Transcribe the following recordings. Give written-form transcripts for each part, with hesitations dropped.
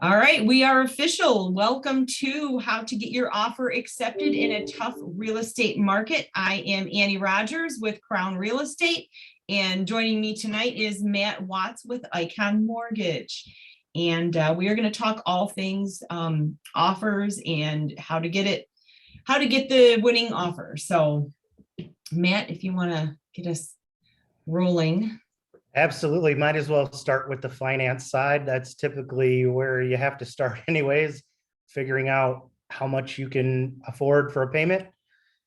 All right, we are official. Welcome to How to Get Your Offer Accepted in a Tough Real Estate Market. I am Annie Rodgers with Crown Real Estate, and joining me tonight is Matt Watts with Icon Mortgage. And we are going to talk all things offers and how to get the winning offer. So, Matt, if you want to get us rolling. Absolutely. Might as well start with the finance side. That's typically where you have to start anyways, figuring out how much you can afford for a payment,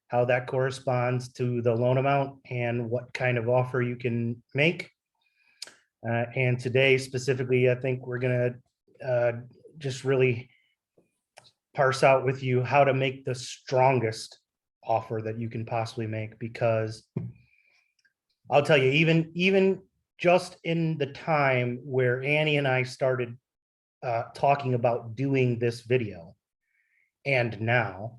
how that corresponds to the loan amount, and what kind of offer you can make. And today specifically, I think we're going to just really parse out with you how to make the strongest offer that you can possibly make, because I'll tell you, even just in the time where Annie and I started talking about doing this video, and now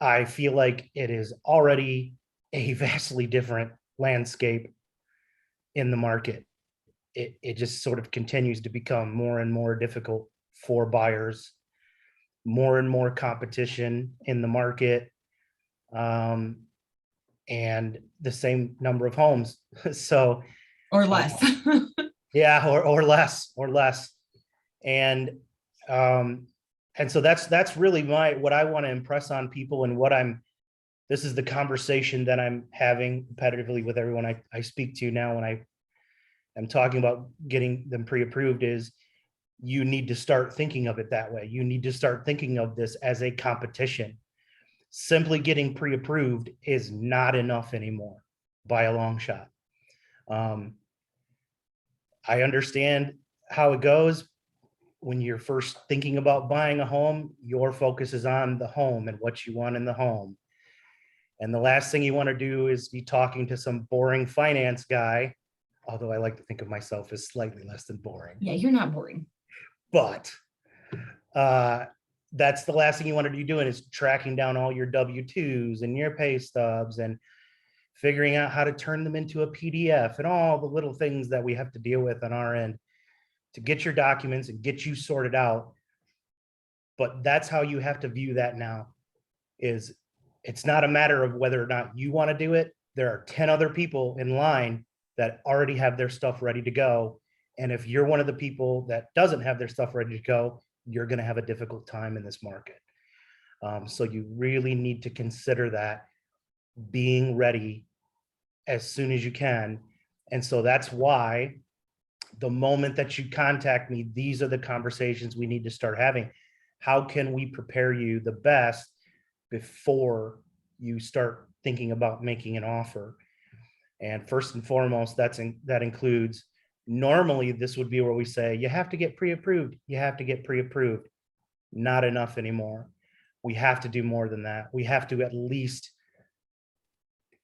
I feel like it is already a vastly different landscape in the market. It just sort of continues to become more and more difficult for buyers, more and more competition in the market, and the same number of homes. So, Or less. Yeah, or less. And so that's really what I want to impress on people, and this is the conversation that I'm having competitively with everyone I speak to now when I'm talking about getting them pre-approved, is you need to start thinking of it that way. You need to start thinking of this as a competition. Simply getting pre-approved is not enough anymore by a long shot. I understand how it goes. When you're first thinking about buying a home, your focus is on the home and what you want in the home. And the last thing you want to do is be talking to some boring finance guy, although I like to think of myself as slightly less than boring. Yeah, you're not boring. But that's the last thing you want to be doing, is tracking down all your W-2s and your pay stubs and figuring out how to turn them into a PDF and all the little things that we have to deal with on our end to get your documents and get you sorted out. But that's how you have to view that now. Is it's not a matter of whether or not you want to do it. There are 10 other people in line that already have their stuff ready to go. And if you're one of the people that doesn't have their stuff ready to go, you're going to have a difficult time in this market. So you really need to consider that, being ready as soon as you can. And so that's why the moment that you contact me, these are the conversations we need to start having. How can we prepare you the best before you start thinking about making an offer? And first and foremost, that includes, normally this would be where we say, you have to get pre-approved. You have to get pre-approved. Not enough anymore. We have to do more than that. We have to at least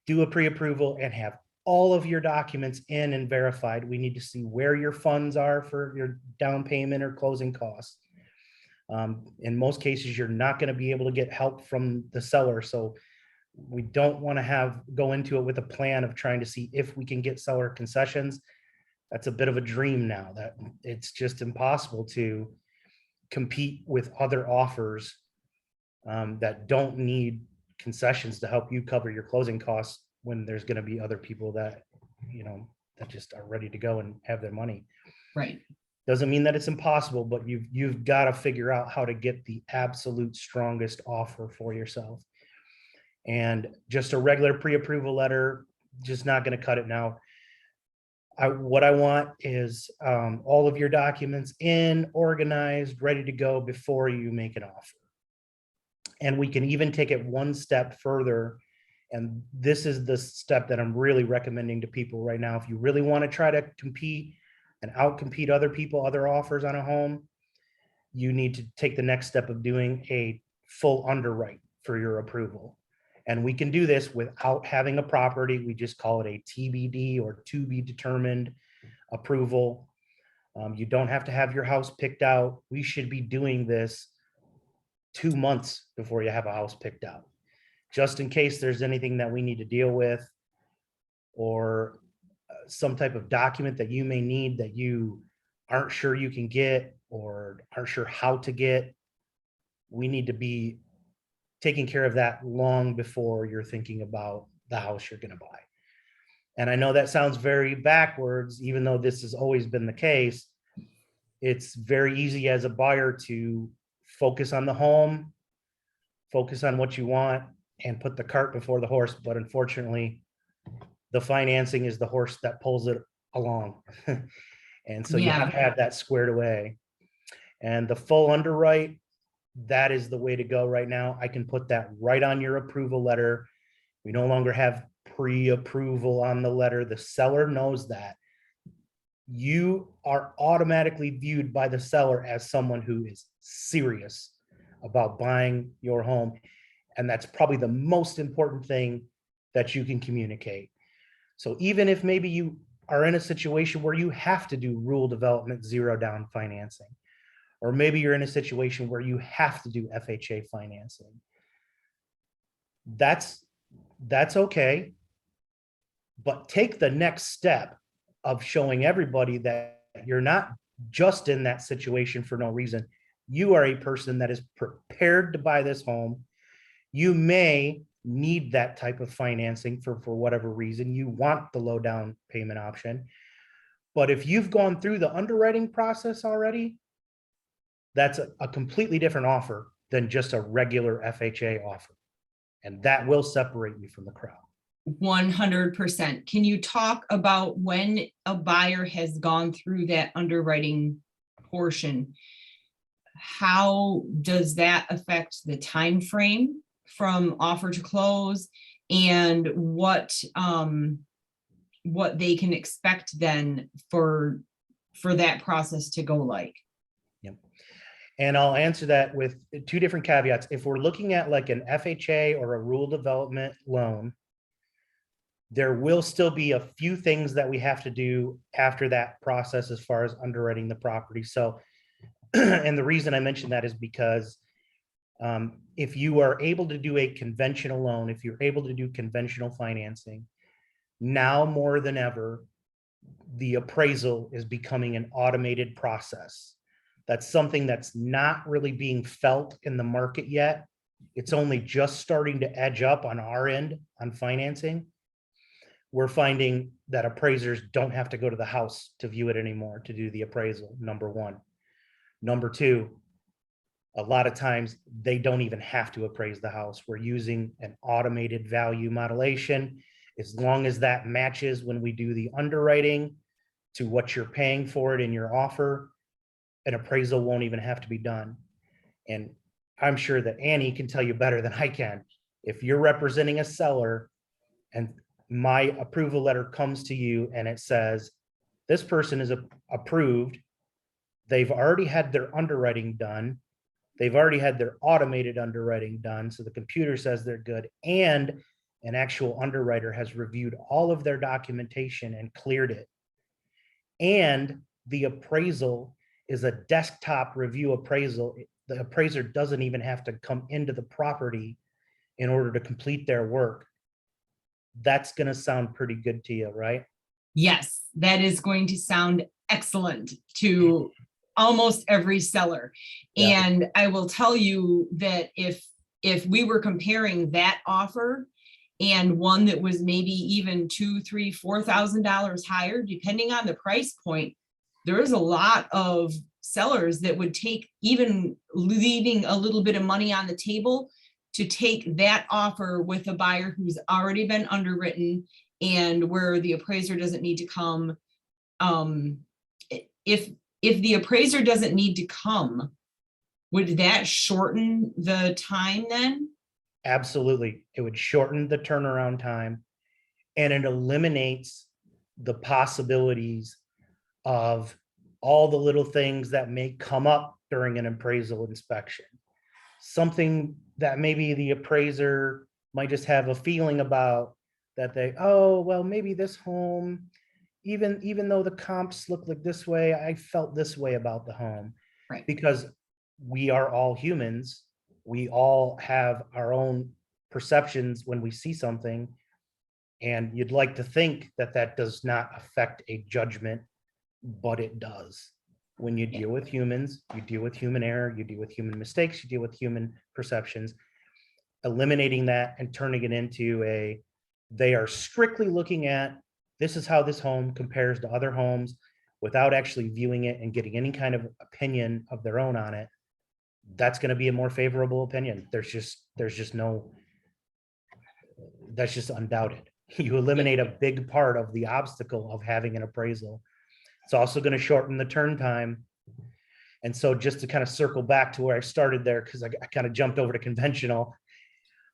do a pre-approval and have all of your documents in and verified. We need to see where your funds are for your down payment or closing costs. In most cases, you're not going to be able to get help from the seller. So we don't want to go into it with a plan of trying to see if we can get seller concessions. That's a bit of a dream now, that it's just impossible to compete with other offers that don't need concessions to help you cover your closing costs, when there's going to be other people that just are ready to go and have their money. Right. Doesn't mean that it's impossible, but you've got to figure out how to get the absolute strongest offer for yourself. And just a regular pre-approval letter, just not going to cut it now. What I want is all of your documents in, organized, ready to go before you make an offer. And we can even take it one step further. And this is the step that I'm really recommending to people right now. If you really want to try to compete and outcompete other people, other offers on a home, you need to take the next step of doing a full underwrite for your approval. And we can do this without having a property. We just call it a TBD, or to be determined approval. You don't have to have your house picked out. We should be doing this 2 months before you have a house picked out, just in case there's anything that we need to deal with, or some type of document that you may need that you aren't sure you can get or aren't sure how to get, we need to be taking care of that long before you're thinking about the house you're going to buy. And I know that sounds very backwards, even though this has always been the case. It's very easy as a buyer to focus on the home, focus on what you want, and put the cart before the horse. But unfortunately, the financing is the horse that pulls it along. And so you have to have that squared away. And the full underwrite, that is the way to go right now. I can put that right on your approval letter. We no longer have pre-approval on the letter. The seller knows that. You are automatically viewed by the seller as someone who is serious about buying your home. And that's probably the most important thing that you can communicate. So even if maybe you are in a situation where you have to do rural development zero down financing, or maybe you're in a situation where you have to do FHA financing, that's okay. But take the next step of showing everybody that you're not just in that situation for no reason. You are a person that is prepared to buy this home. You may need that type of financing for whatever reason. You want the low down payment option. But if you've gone through the underwriting process already, that's a completely different offer than just a regular FHA offer. And that will separate you from the crowd. 100%. Can you talk about when a buyer has gone through that underwriting portion? How does that affect the time frame from offer to close, and what they can expect then for that process to go like? Yep. And I'll answer that with two different caveats. If we're looking at like an FHA or a rural development loan, there will still be a few things that we have to do after that process as far as underwriting the property. So, and the reason I mention that is because if you are able to do a conventional loan, if you're able to do conventional financing, now more than ever, the appraisal is becoming an automated process. That's something that's not really being felt in the market yet. It's only just starting to edge up on our end on financing. We're finding that appraisers don't have to go to the house to view it anymore to do the appraisal, number one. Number two, a lot of times they don't even have to appraise the house. We're using an automated value modelation. As long as that matches when we do the underwriting to what you're paying for it in your offer, an appraisal won't even have to be done. And I'm sure that Annie can tell you better than I can. If you're representing a seller and my approval letter comes to you and it says, this person is approved, they've already had their underwriting done, they've already had their automated underwriting done, so the computer says they're good, and an actual underwriter has reviewed all of their documentation and cleared it, and the appraisal is a desktop review appraisal. The appraiser doesn't even have to come into the property in order to complete their work. That's going to sound pretty good to you, right? Yes, that is going to sound excellent to almost every seller. Yeah. And I will tell you that if we were comparing that offer and one that was maybe even $2,000, $3,000, $4,000 higher, depending on the price point, there is a lot of sellers that would take, even leaving a little bit of money on the table, to take that offer with a buyer who's already been underwritten and where the appraiser doesn't need to come. If the appraiser doesn't need to come, would that shorten the time then? Absolutely. It would shorten the turnaround time, and it eliminates the possibilities of all the little things that may come up during an appraisal inspection. Something that maybe the appraiser might just have a feeling about, that they, oh, well, maybe this home, even though the comps look like this way, I felt this way about the home. Right. Because we are all humans. We all have our own perceptions when we see something. And you'd like to think that that does not affect a judgment, but it does. When you deal with humans, you deal with human error, you deal with human mistakes, you deal with human perceptions. Eliminating that and turning it into they are strictly looking at, this is how this home compares to other homes, without actually viewing it and getting any kind of opinion of their own on it. That's going to be a more favorable opinion. There's just no, that's just undoubted. You eliminate a big part of the obstacle of having an appraisal. It's also going to shorten the turn time. And so just to kind of circle back to where I started there, because I kind of jumped over to conventional,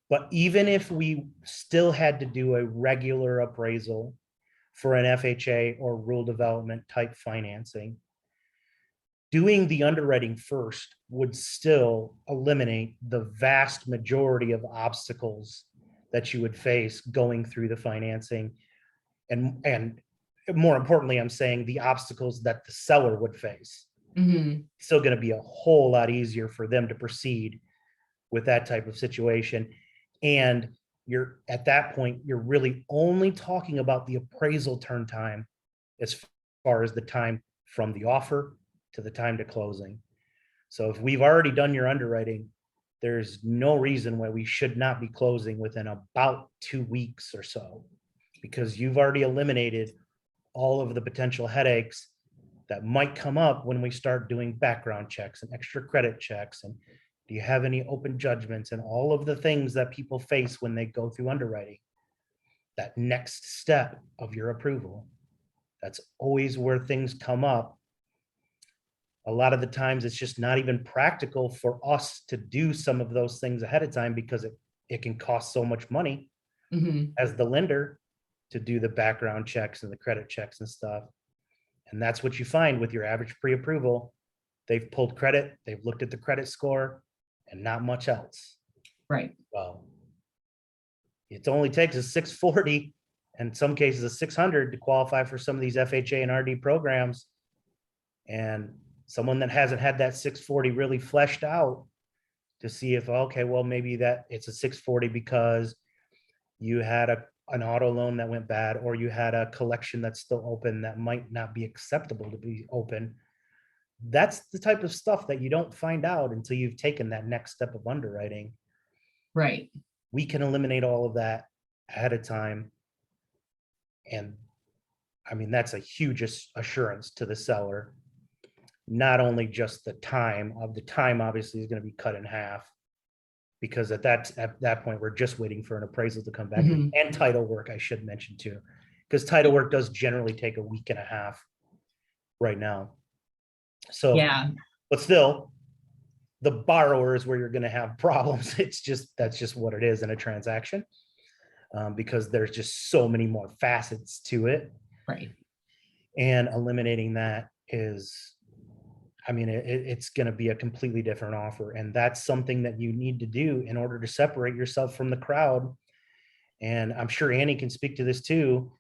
but even if we still had to do a regular appraisal for an FHA or rural development type financing, doing the underwriting first would still eliminate the vast majority of obstacles that you would face going through the financing. And more importantly, I'm saying the obstacles that the seller would face. Mm-hmm. It's still going to be a whole lot easier for them to proceed with that type of situation. And you're at that point, you're really only talking about the appraisal turn time as far as the time from the offer to the time to closing. So if we've already done your underwriting, there's no reason why we should not be closing within about 2 weeks or so, because you've already eliminated all of the potential headaches that might come up when we start doing background checks and extra credit checks. And do you have any open judgments and all of the things that people face when they go through underwriting? That next step of your approval, that's always where things come up. A lot of the times it's just not even practical for us to do some of those things ahead of time because it can cost so much money Mm-hmm. as the lender to do the background checks and the credit checks and stuff. And that's what you find with your average pre-approval. They've pulled credit, they've looked at the credit score, and not much else. Right. Well, it only takes a 640, and in some cases a 600 to qualify for some of these FHA and RD programs. And someone that hasn't had that 640 really fleshed out to see if, okay, well, maybe that it's a 640 because you had an auto loan that went bad, or you had a collection that's still open that might not be acceptable to be open. That's the type of stuff that you don't find out until you've taken that next step of underwriting. Right. We can eliminate all of that ahead of time. And I mean, that's a huge assurance to the seller. Not only just the time obviously is going to be cut in half, because at that point, we're just waiting for an appraisal to come back. Mm-hmm. And title work, I should mention too, because title work does generally take a week and a half right now. So, yeah, but still, the borrower is where you're going to have problems. That's just what it is in a transaction, because there's just so many more facets to it. right. And eliminating that is, I mean, it's going to be a completely different offer. And that's something that you need to do in order to separate yourself from the crowd. And I'm sure Annie can speak to this too.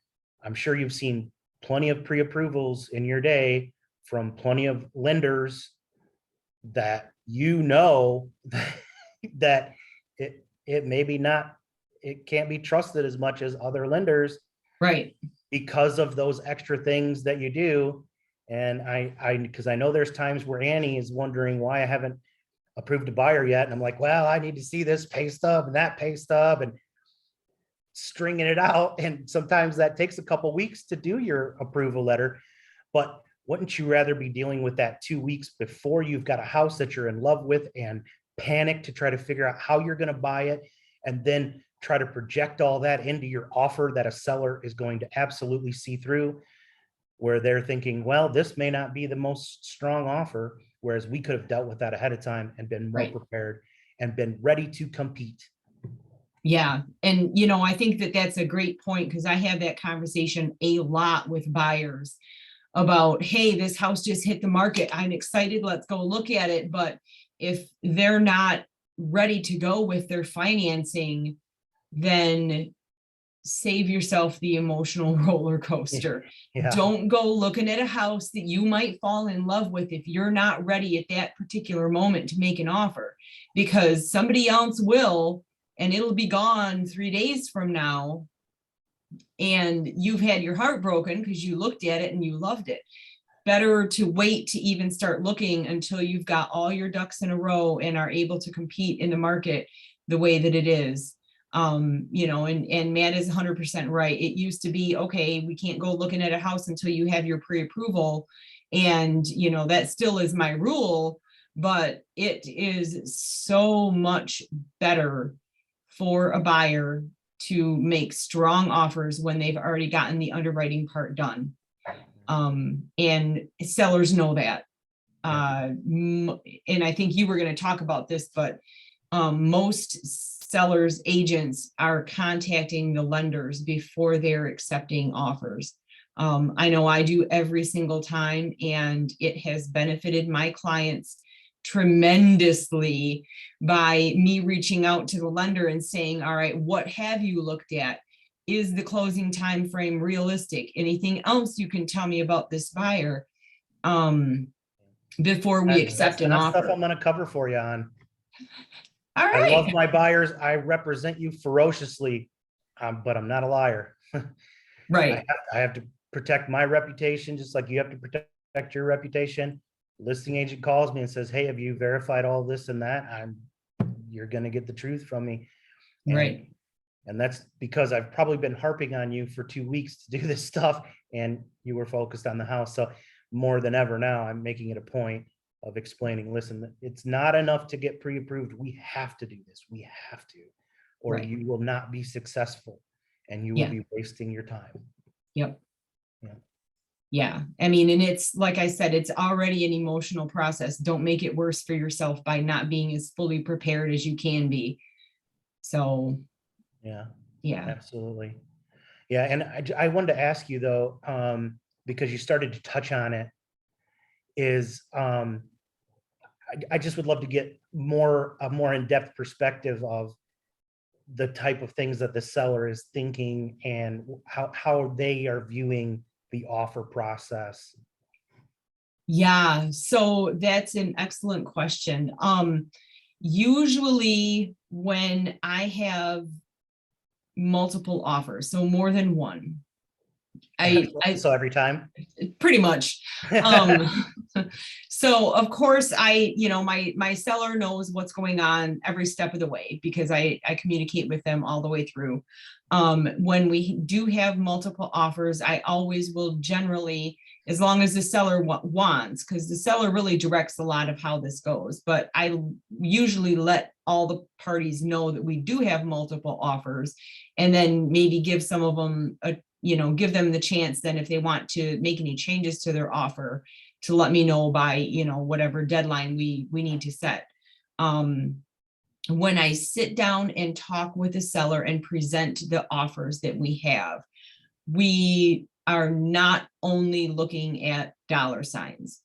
I'm sure you've seen plenty of pre-approvals in your day from plenty of lenders that that it maybe not, it can't be trusted as much as other lenders. Right. Because of those extra things that you do. And because I know there's times where Annie is wondering why I haven't approved a buyer yet. And I'm like, well, I need to see this pay stub and that pay stub and stringing it out. And sometimes that takes a couple of weeks to do your approval letter. But wouldn't you rather be dealing with that 2 weeks before you've got a house that you're in love with and panic to try to figure out how you're going to buy it, and then try to project all that into your offer that a seller is going to absolutely see through, where they're thinking, well, this may not be the most strong offer, whereas we could have dealt with that ahead of time and been more prepared and been ready to compete. Yeah. And, I think that that's a great point, because I have that conversation a lot with buyers about, hey, this house just hit the market. I'm excited. Let's go look at it. But if they're not ready to go with their financing, then save yourself the emotional roller coaster. Yeah. Don't go looking at a house that you might fall in love with if you're not ready at that particular moment to make an offer, because somebody else will, and it'll be gone 3 days from now. And you've had your heart broken because you looked at it and you loved it. better to wait to even start looking until you've got all your ducks in a row and are able to compete in the market the way that it is. You know, and Matt is 100% right. It used to be, okay, we can't go looking at a house until you have your pre-approval. And, you know, that still is my rule, but it is so much better for a buyer to make strong offers when they've already gotten the underwriting part done. And sellers know that. And I think you were going to talk about this, but most sellers agents are contacting the lenders before they're accepting offers. I know I do every single time, and it has benefited my clients tremendously by me reaching out to the lender and saying, all right, what have you looked at? Is the closing time frame realistic? Anything else you can tell me about this buyer before we accept an offer? Stuff I'm going to cover for you on. All right. I love my buyers. I represent you ferociously, but I'm not a liar. Right. I have to protect my reputation, just like you have to protect your reputation. Listing agent calls me and says, hey, have you verified all this and that? You're going to get the truth from me. Right. And that's because I've probably been harping on you for 2 weeks to do this stuff, and you were focused on the house. So more than ever now, I'm making it a point of explaining, listen, it's not enough to get pre-approved. We have to do this. We have to, or Right. you will not be successful and you will be wasting your time. Yep. Yeah. Yeah. I mean, and it's like I said, it's already an emotional process. Don't make it worse for yourself by not being as fully prepared as you can be. So yeah, yeah, absolutely. Yeah. And I wanted to ask you though, because you started to touch on it, is I just would love to get a more in-depth perspective of the type of things that the seller is thinking and how they are viewing the offer process. yeah. So that's an excellent question. Usually when I have multiple offers, so more than one, So every time, pretty much. So of course my seller knows what's going on every step of the way because I communicate with them all the way through. When we do have multiple offers, I always will generally, as long as the seller wants, because the seller really directs a lot of how this goes, but I usually let all the parties know that we do have multiple offers, and then maybe give some of them give them the chance then if they want to make any changes to their offer to let me know by, whatever deadline we need to set. When I sit down and talk with the seller and present the offers that we have, we are not only looking at dollar signs.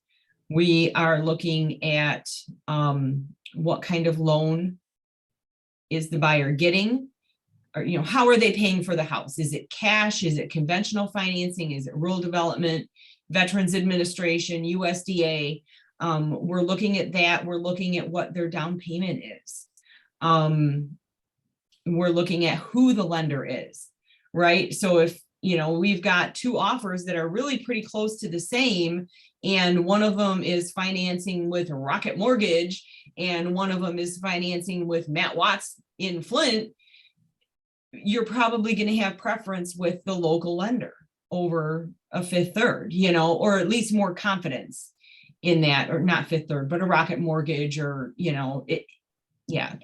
We are looking at what kind of loan is the buyer getting? Or, how are they paying for the house? Is it cash? Is it conventional financing? Is it rural development, Veterans Administration, USDA? We're looking at that. We're looking at what their down payment is. We're looking at who the lender is, right? So if, we've got two offers that are really pretty close to the same, and one of them is financing with Rocket Mortgage, and one of them is financing with Matt Watts in Flint, you're probably going to have preference with the local lender over a Fifth Third, or at least more confidence in that, or not Fifth Third, but a Rocket Mortgage, or, yeah.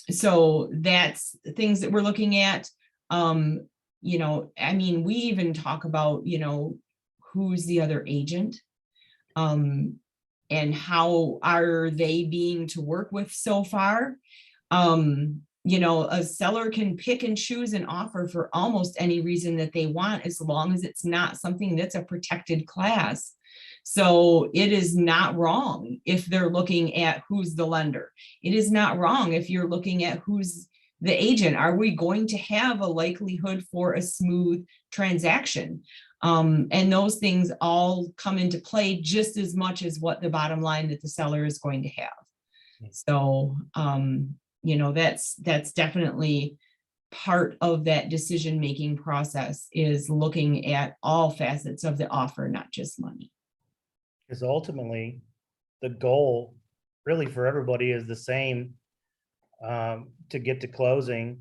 So that's things that we're looking at. I mean, we even talk about, who's the other agent, and how are they being to work with so far. A seller can pick and choose an offer for almost any reason that they want, as long as it's not something that's a protected class. So it is not wrong if they're looking at who's the lender. It is not wrong if you're looking at who's the agent. Are we going to have a likelihood for a smooth transaction? And those things all come into play just as much as what the bottom line that the seller is going to have. So, that's definitely part of that decision-making process is looking at all facets of the offer, not just money. Because ultimately, the goal really for everybody is the same, to get to closing.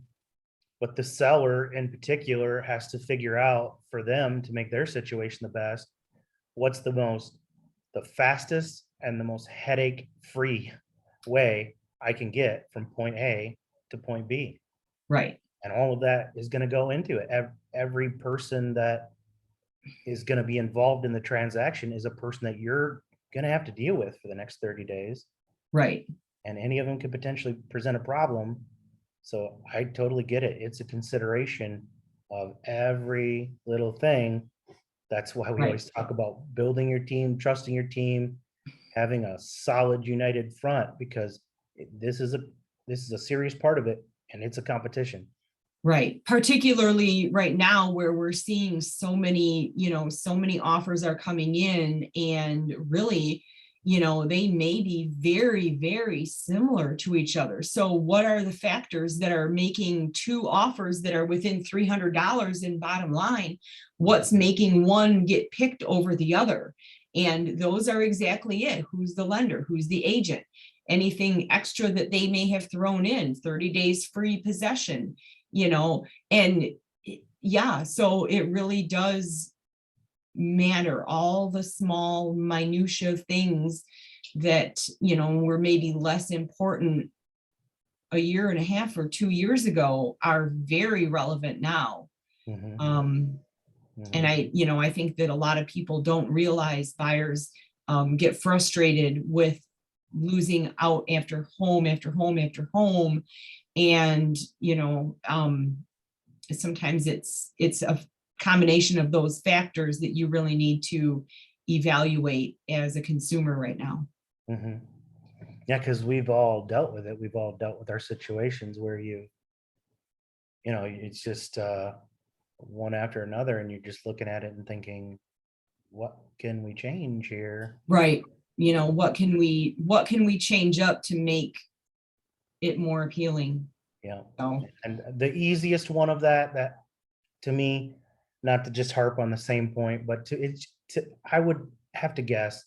But the seller in particular has to figure out for them to make their situation the best, what's the fastest and the most headache-free way I can get from point A to point B. Right. And all of that is going to go into it. Every person that is going to be involved in the transaction is a person that you're going to have to deal with for the next 30 days. Right. And any of them could potentially present a problem. So I totally get it. It's a consideration of every little thing. That's why we Right. always talk about building your team, trusting your team, having a solid united front, because this is a serious part of it, and it's a competition. Right. Particularly right now where we're seeing so many, so many offers are coming in, and really, they may be very, very similar to each other. So what are the factors that are making two offers that are within $300 in bottom line? What's making one get picked over the other? And those are exactly it. Who's the lender? Who's the agent? Anything extra that they may have thrown in, 30 days free possession, and yeah, so it really does matter, all the small minutia things that, were maybe less important a year and a half or 2 years ago are very relevant now. Mhm. And I think that a lot of people don't realize buyers get frustrated with losing out after home after home after home. And, sometimes it's a combination of those factors that you really need to evaluate as a consumer right now. Mhm. Yeah, because we've all dealt with it. We've all dealt with our situations where it's just one after another, and you're just looking at it and thinking, what can we change here? Right. What can we change up to make it more appealing? Yeah. So, And the easiest one of that to me, not to just harp on the same point, but I would have to guess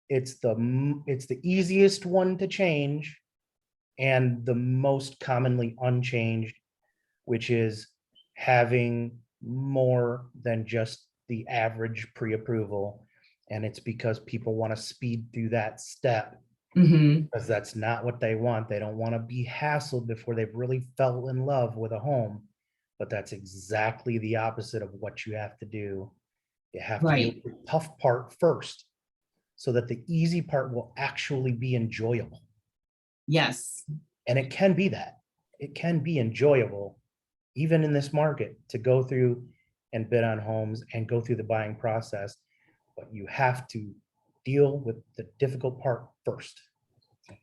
it's the easiest one to change and the most commonly unchanged, which is having more than just the average pre-approval. And it's because people want to speed through that step, because that's not what they want. They don't want to be hassled before they've really fell in love with a home. But that's exactly the opposite of what you have to do. You have to deal right. with the tough part first, so that the easy part will actually be enjoyable. Yes. And it can be that. It can be enjoyable, even in this market, to go through and bid on homes and go through the buying process. But you have to deal with the difficult part first.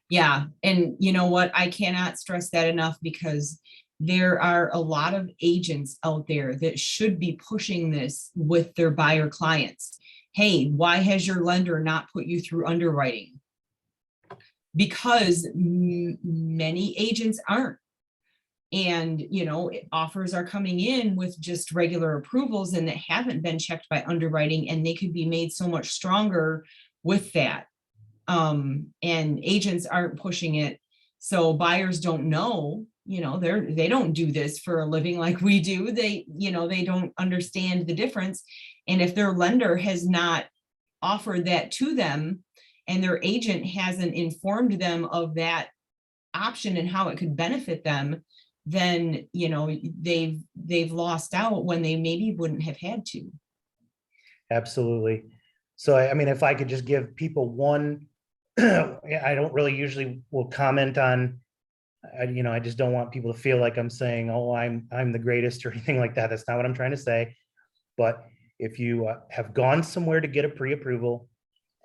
Yeah. And you know what? I cannot stress that enough, because there are a lot of agents out there that should be pushing this with their buyer clients. Hey, why has your lender not put you through underwriting? Because many agents aren't. And, offers are coming in with just regular approvals and that haven't been checked by underwriting, and they could be made so much stronger with that. And agents aren't pushing it. So buyers don't know, they don't do this for a living like we do. They don't understand the difference. And if their lender has not offered that to them, and their agent hasn't informed them of that option and how it could benefit them, then they've lost out when they maybe wouldn't have had to. Absolutely. So, I mean, if I could just give people one, I don't really usually will comment on, I just don't want people to feel like I'm saying, oh, I'm the greatest or anything like that. That's not what I'm trying to say. But if you have gone somewhere to get a pre-approval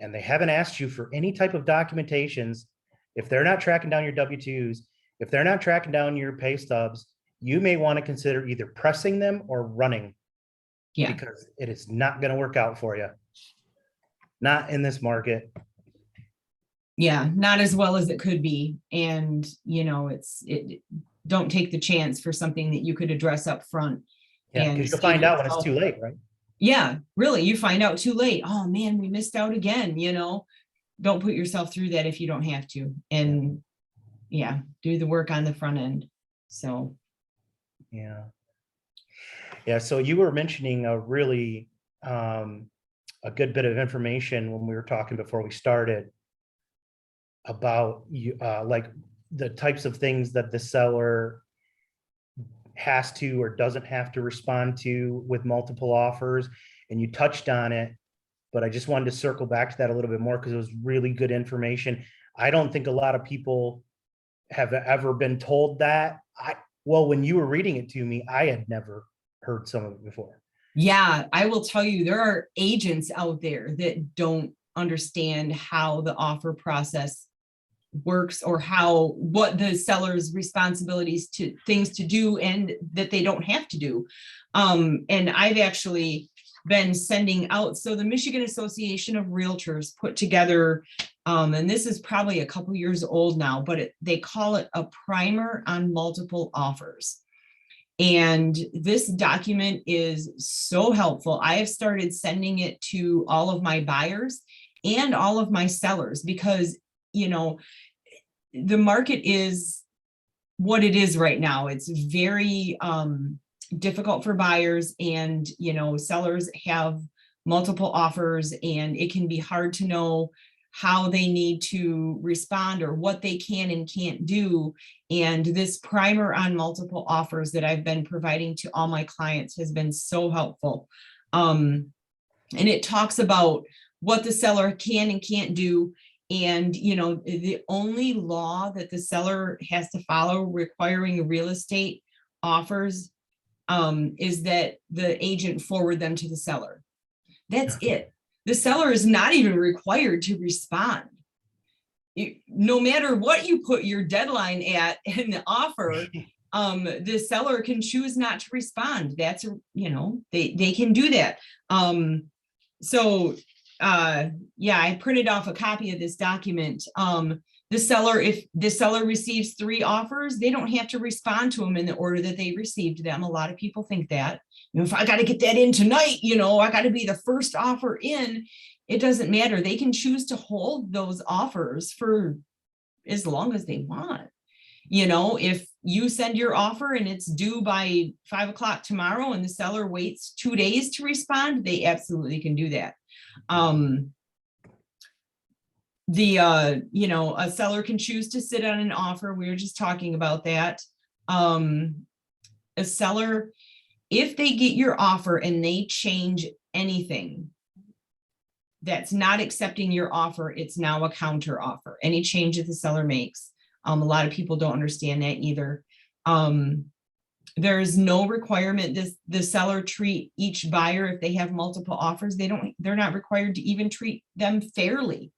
and they haven't asked you for any type of documentations, if they're not tracking down your W-2s, if they're not tracking down your pay stubs, you may want to consider either pressing them or running. Yeah. Because it is not going to work out for you. Not in this market. Yeah, not as well as it could be. And don't take the chance for something that you could address up front. Yeah, And because you'll save find out when it's yourself- too late, right? Yeah, really, you find out too late. Oh man, we missed out again, Don't put yourself through that if you don't have to. And yeah, do the work on the front end. So Yeah. Yeah, so you were mentioning a really a good bit of information when we were talking before we started about you like the types of things that the seller has to or doesn't have to respond to with multiple offers, and you touched on it, but I just wanted to circle back to that a little bit more because it was really good information. I don't think a lot of people have ever been told that. Well, when you were reading it to me, I had never heard some of it before. yeah, I will tell you, there are agents out there that don't understand how the offer process works or what the seller's responsibilities to things to do and that they don't have to do. And I've actually been sending out, so the Michigan Association of Realtors put together, and this is probably a couple years old now, but they call it a primer on multiple offers. And this document is so helpful. I have started sending it to all of my buyers and all of my sellers because, the market is what it is right now. It's very difficult for buyers, and sellers have multiple offers, and it can be hard to know how they need to respond or what they can and can't do. And this primer on multiple offers that I've been providing to all my clients has been so helpful. And it talks about what the seller can and can't do. And, the only law that the seller has to follow requiring real estate offers is that the agent forward them to the seller. That's it. The seller is not even required to respond. No matter what you put your deadline at in the offer, the seller can choose not to respond. That's, they can do that. Yeah, I printed off a copy of this document. If the seller receives 3 offers, they don't have to respond to them in the order that they received them. A lot of people think that, if I got to get that in tonight, I got to be the first offer in. It doesn't matter. They can choose to hold those offers for as long as they want. If you send your offer and it's due by 5 o'clock tomorrow and the seller waits 2 days to respond, they absolutely can do that. A seller can choose to sit on an offer. We were just talking about that. A seller, if they get your offer and they change anything that's not accepting your offer, it's now a counter offer. Any change that the seller makes. A lot of people don't understand that either. There is no requirement the seller treat each buyer if they have multiple offers. They're not required to even treat them fairly.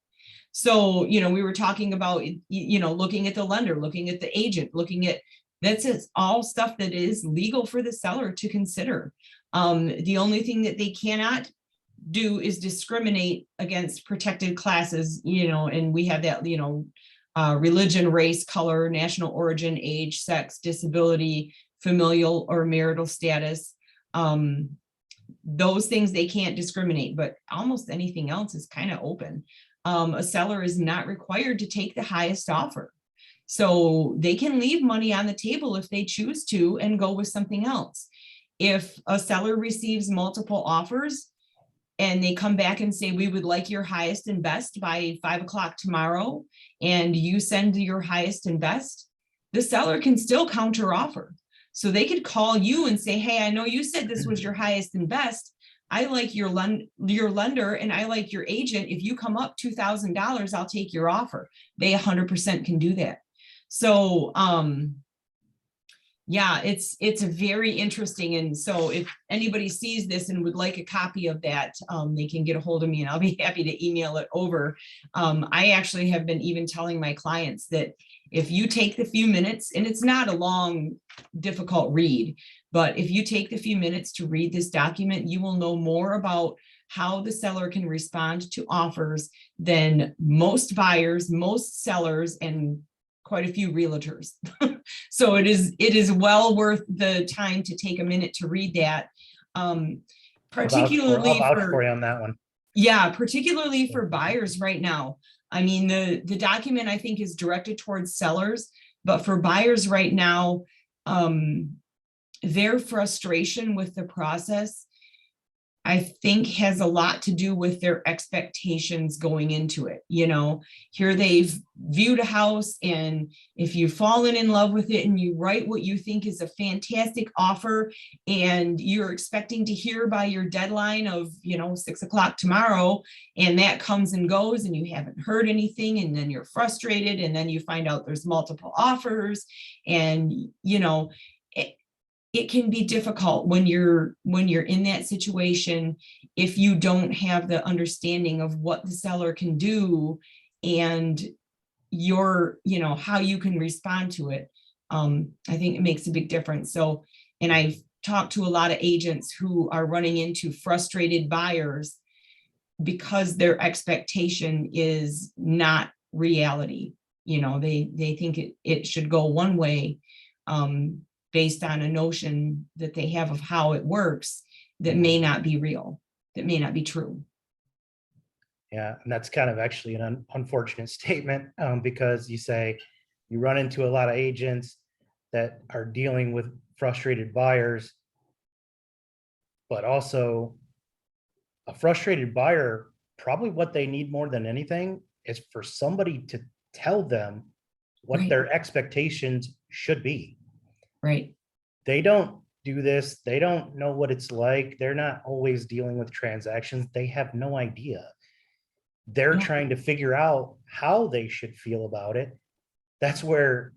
So, we were talking about, looking at the lender, looking at the agent, that's all stuff that is legal for the seller to consider. The only thing that they cannot do is discriminate against protected classes, and we have that, religion, race, color, national origin, age, sex, disability, familial or marital status. Those things they can't discriminate, but almost anything else is kind of open. A seller is not required to take the highest offer. So they can leave money on the table if they choose to and go with something else. If a seller receives multiple offers and they come back and say, we would like your highest and best by 5 o'clock tomorrow, and you send your highest and best, the seller can still counter offer. So they could call you and say, hey, I know you said this was your highest and best. I like your lender and I like your agent. If you come up $2,000, I'll take your offer. They 100% can do that. So, yeah, it's very interesting. And so if anybody sees this and would like a copy of that, they can get a hold of me and I'll be happy to email it over. I actually have been even telling my clients that if you take the few minutes, and it's not a long, difficult read, but if you take the few minutes to read this document, you will know more about how the seller can respond to offers than most buyers, most sellers, and quite a few realtors. So it is well worth the time to take a minute to read that. Particularly I'll vouch for you on that one. Yeah, particularly for buyers right now. I mean, the document I think is directed towards sellers, but for buyers right now, their frustration with the process, I think, has a lot to do with their expectations going into it. You know, here they've viewed a house, and if you've fallen in love with it and you write what you think is a fantastic offer, and you're expecting to hear by your deadline of, 6 o'clock tomorrow, and that comes and goes and you haven't heard anything, and then you're frustrated, and then you find out there's multiple offers, and it can be difficult when you're in that situation if you don't have the understanding of what the seller can do and how you can respond to it. I think it makes a big difference. So, and I've talked to a lot of agents who are running into frustrated buyers because their expectation is not reality. They think it should go one way, based on a notion that they have of how it works that may not be real, that may not be true. Yeah, and that's kind of actually an unfortunate statement, because you run into a lot of agents that are dealing with frustrated buyers, but also a frustrated buyer, probably what they need more than anything is for somebody to tell them what Right. their expectations should be. Right. They don't do this. They don't know what it's like. They're not always dealing with transactions. They have no idea. They're Yeah. trying to figure out how they should feel about it. That's where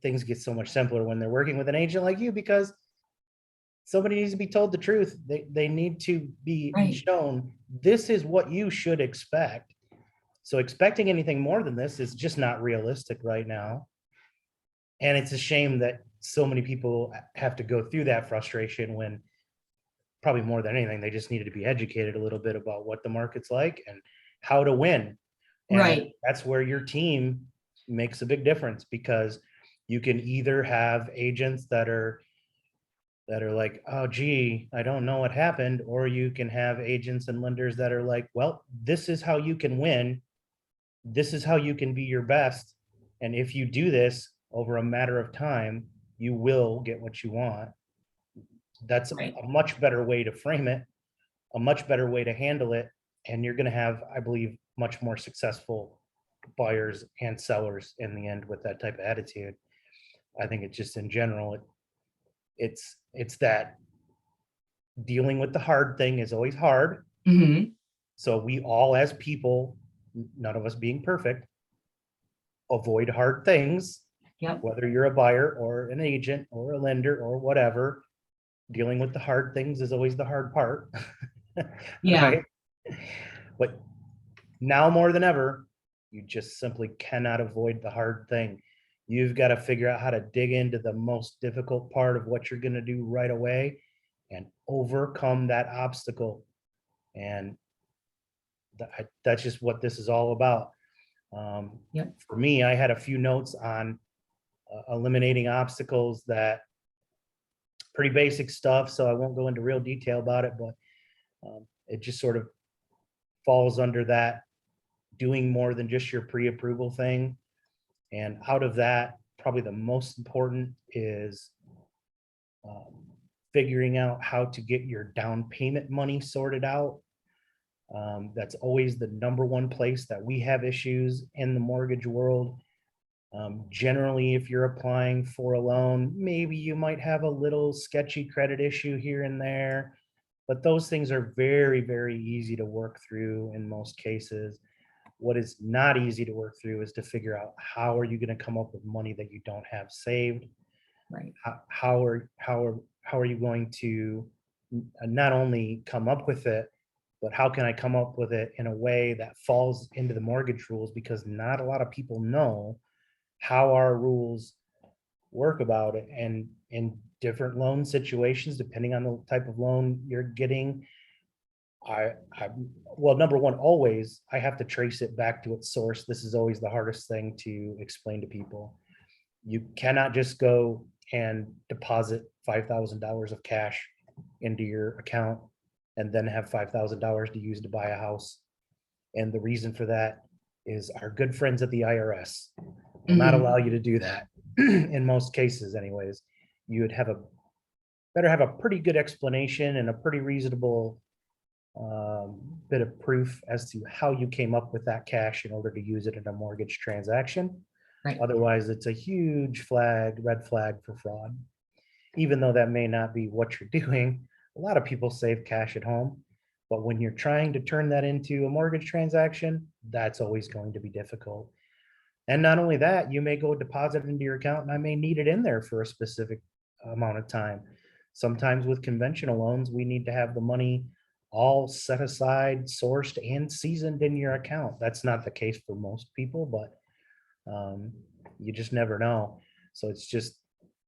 things get so much simpler when they're working with an agent like you, because somebody needs to be told the truth. They need to be Right. shown this is what you should expect. So expecting anything more than this is just not realistic right now. And it's a shame that so many people have to go through that frustration when probably more than anything, they just needed to be educated a little bit about what the market's like and how to win. And Right. that's where your team makes a big difference, because you can either have agents that are like, oh, gee, I don't know what happened. Or you can have agents and lenders that are like, well, this is how you can win. This is how you can be your best. And if you do this over a matter of time, you will get what you want. That's Right. a much better way to frame it, a much better way to handle it. And you're going to have, I believe, much more successful buyers and sellers in the end with that type of attitude. I think it's just in general, it's that dealing with the hard thing is always hard. Mm-hmm. So we all, as people, none of us being perfect, avoid hard things. Yep. Whether you're a buyer or an agent or a lender or whatever, dealing with the hard things is always the hard part. Yeah. Right? But now more than ever, you just simply cannot avoid the hard thing. You've got to figure out how to dig into the most difficult part of what you're going to do right away and overcome that obstacle. And that's just what this is all about. Yep. For me, I had a few notes on eliminating obstacles, that pretty basic stuff. So I won't go into real detail about it, but it just sort of falls under that, doing more than just your pre-approval thing. And out of that, probably the most important is figuring out how to get your down payment money sorted out. That's always the number one place that we have issues in the mortgage world. Generally, if you're applying for a loan, maybe you might have a little sketchy credit issue here and there, but those things are very, very easy to work through in most cases. What is not easy to work through is to figure out how are you going to come up with money that you don't have saved. Right. How are you going to not only come up with it, but how can I come up with it in a way that falls into the mortgage rules? Because not a lot of people know how our rules work about it. And in different loan situations, depending on the type of loan you're getting, well, number one, always I have to trace it back to its source. This is always the hardest thing to explain to people. You cannot just go and deposit $5,000 of cash into your account and then have $5,000 to use to buy a house. And the reason for that is our good friends at the IRS will not allow you to do that. In most cases anyways. You would better have a pretty good explanation and a pretty reasonable bit of proof as to how you came up with that cash in order to use it in a mortgage transaction. Right. Otherwise, it's a huge red flag for fraud. Even though that may not be what you're doing, a lot of people save cash at home. But when you're trying to turn that into a mortgage transaction, that's always going to be difficult. And not only that, you may go deposit into your account and I may need it in there for a specific amount of time. Sometimes with conventional loans, we need to have the money all set aside, sourced and seasoned in your account. That's not the case for most people, but you just never know. So it's just,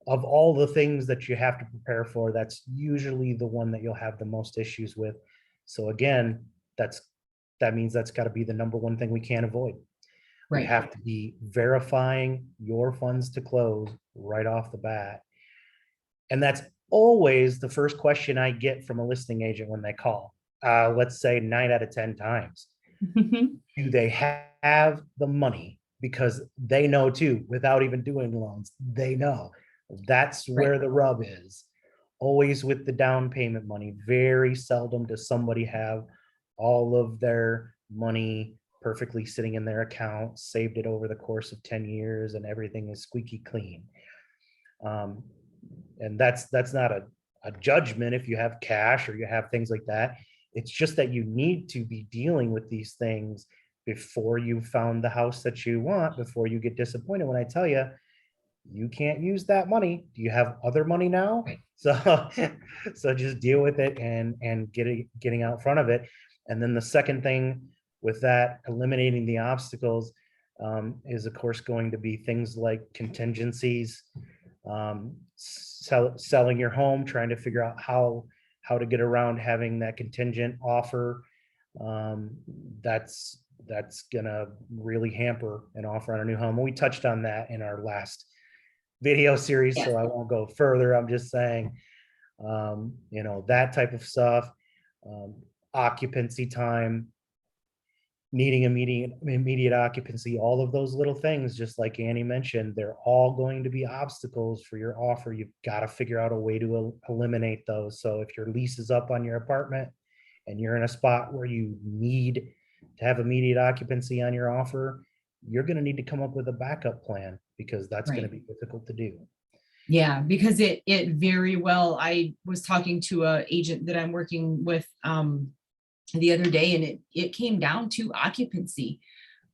of all the things that you have to prepare for, that's usually the one that you'll have the most issues with. So again, that means that's got to be the number one thing we can't avoid. We Right. have to be verifying your funds to close right off the bat. And that's always the first question I get from a listing agent when they call. Let's say 9 out of 10 times. Do they have the money? Because they know too, without even doing loans, they know. That's where the rub is. Always with the down payment money. Very seldom does somebody have all of their money perfectly sitting in their account, saved it over the course of 10 years, and everything is squeaky clean. And that's not a judgment if you have cash or you have things like that. It's just that you need to be dealing with these things before you found the house that you want, before you get disappointed when I tell you, you can't use that money. Do you have other money now? Right. So just deal with it and getting out front of it. And then the second thing with that, eliminating the obstacles, is of course going to be things like contingencies, selling your home, trying to figure out how to get around having that contingent offer. That's gonna really hamper an offer on a new home. We touched on that in our last video series, so I won't go further. I'm just saying, that type of stuff, occupancy time, needing immediate occupancy, all of those little things, just like Annie mentioned, they're all going to be obstacles for your offer. You've got to figure out a way to eliminate those. So if your lease is up on your apartment and you're in a spot where you need to have immediate occupancy on your offer, you're going to need to come up with a backup plan, because that's going to be difficult to do. Yeah, because it very well, I was talking to an agent that I'm working with the other day, and it came down to occupancy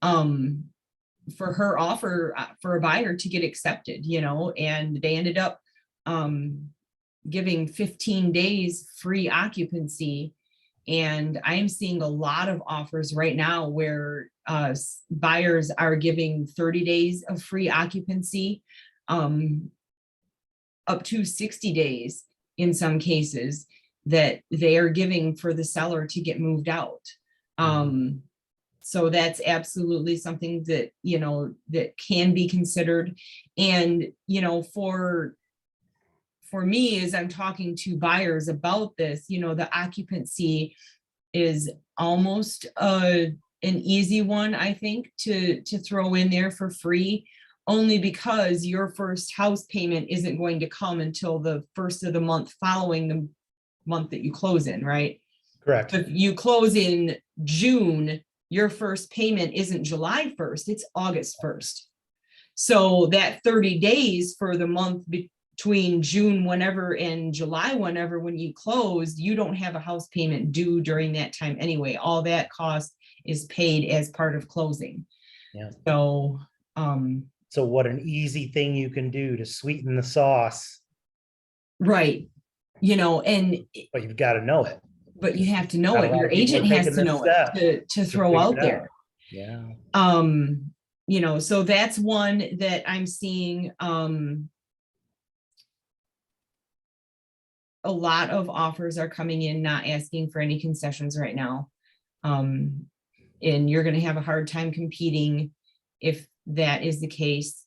for her offer for a buyer to get accepted, and they ended up giving 15 days free occupancy. And I'm seeing a lot of offers right now where buyers are giving 30 days of free occupancy, up to 60 days in some cases, that they are giving for the seller to get moved out. So that's absolutely something that, that can be considered. And, for me, as I'm talking to buyers about this, the occupancy is almost an easy one, I think, to throw in there for free, only because your first house payment isn't going to come until the first of the month following the month that you close in, right? Correct. If you close in June, your first payment isn't July 1st, it's August 1st. So that 30 days for the month between June whenever and July whenever, when you closed, you don't have a house payment due during that time anyway. All that cost is paid as part of closing. Yeah. So what an easy thing you can do to sweeten the sauce. Right. And but you've got to know it. But you have to know it. Your agent has to know it to throw out there. Yeah. So that's one that I'm seeing a lot of offers are coming in not asking for any concessions right now. And you're going to have a hard time competing if that is the case.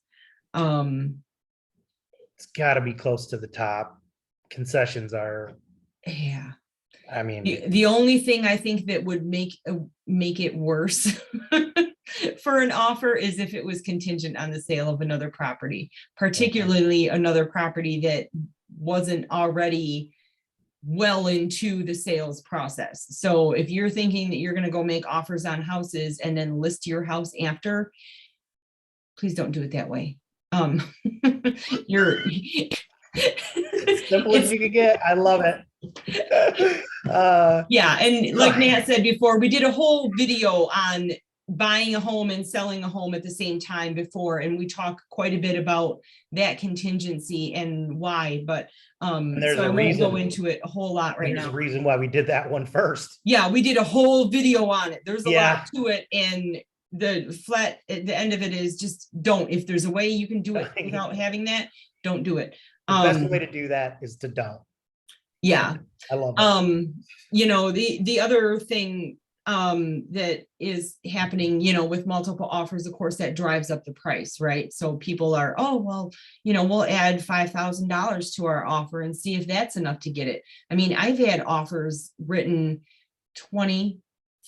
It's got to be close to the top. Concessions are, Yeah. I mean, The only thing I think that would make it worse for an offer is if it was contingent on the sale of another property, particularly another property that wasn't already well into the sales process. So if you're thinking that you're going to go make offers on houses and then list your house after, please don't do it that way. You're simple as you could get. I love it. Yeah, and like Nat said before, we did a whole video on buying a home and selling a home at the same time before, and we talk quite a bit about that contingency and why, but there's so a I won't reason. go into it a whole lot right There's now. a reason why we did that one first. Yeah, we did a whole video on it. There's a Yeah. lot to it, and the flat at the end of it is just don't. If there's a way you can do it without having that, don't do it. The best way to do that is to don't. Yeah. I love it. You know, the other thing that is happening, you know, with multiple offers, of course, that drives up the price, right? So people are, oh, well, you know, we'll add $5,000 to our offer and see if that's enough to get it. I mean, I've had offers written $20,000,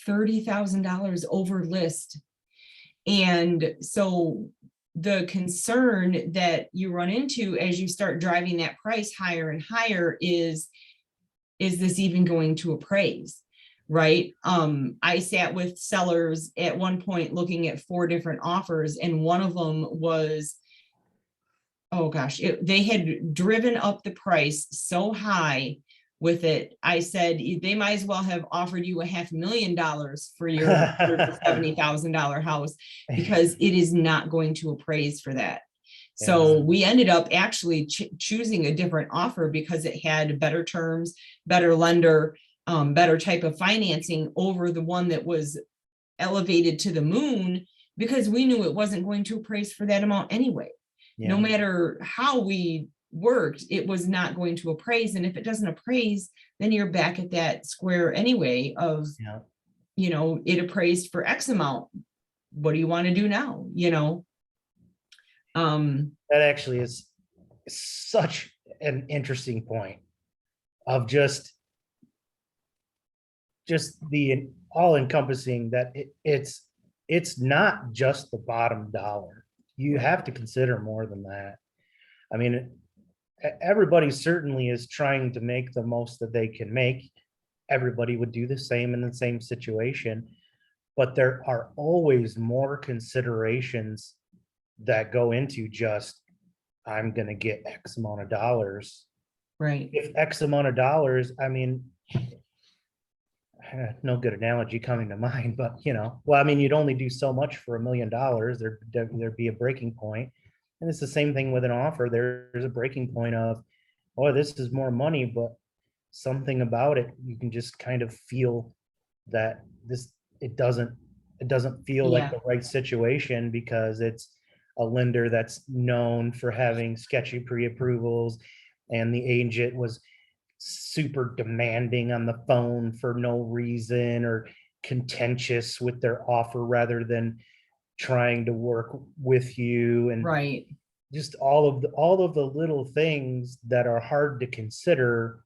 $30,000 over list. And so the concern that you run into as you start driving that price higher and higher is this even going to appraise, right? I sat with sellers at one point looking at 4 different offers, and one of them was, oh gosh, they had driven up the price so high with it. I said, they might as well have offered you $500,000 for your $70,000 house, because it is not going to appraise for that. So we ended up actually choosing a different offer because it had better terms, better lender, better type of financing over the one that was elevated to the moon, because we knew it wasn't going to appraise for that amount anyway. Yeah. No matter how we worked, it was not going to appraise. And if it doesn't appraise, then you're back at that square anyway of, you know, it appraised for X amount. What do you want to do now? You know? That actually is such an interesting point of just the all-encompassing that it's not just the bottom dollar. You have to consider more than that. I mean, everybody certainly is trying to make the most that they can make. Everybody would do the same in the same situation, but there are always more considerations that go into just, I'm going to get X amount of dollars. Right. If X amount of dollars, I mean, no good analogy coming to mind, but you know, well, I mean, you'd only do so much for $1 million. There'd be a breaking point. And it's the same thing with an offer. There's a breaking point of, oh, this is more money, but something about it, you can just kind of feel that it doesn't feel like the right situation, because it's a lender that's known for having sketchy pre-approvals, and the agent was super demanding on the phone for no reason, or contentious with their offer rather than trying to work with you, and right, just all of the little things that are hard to consider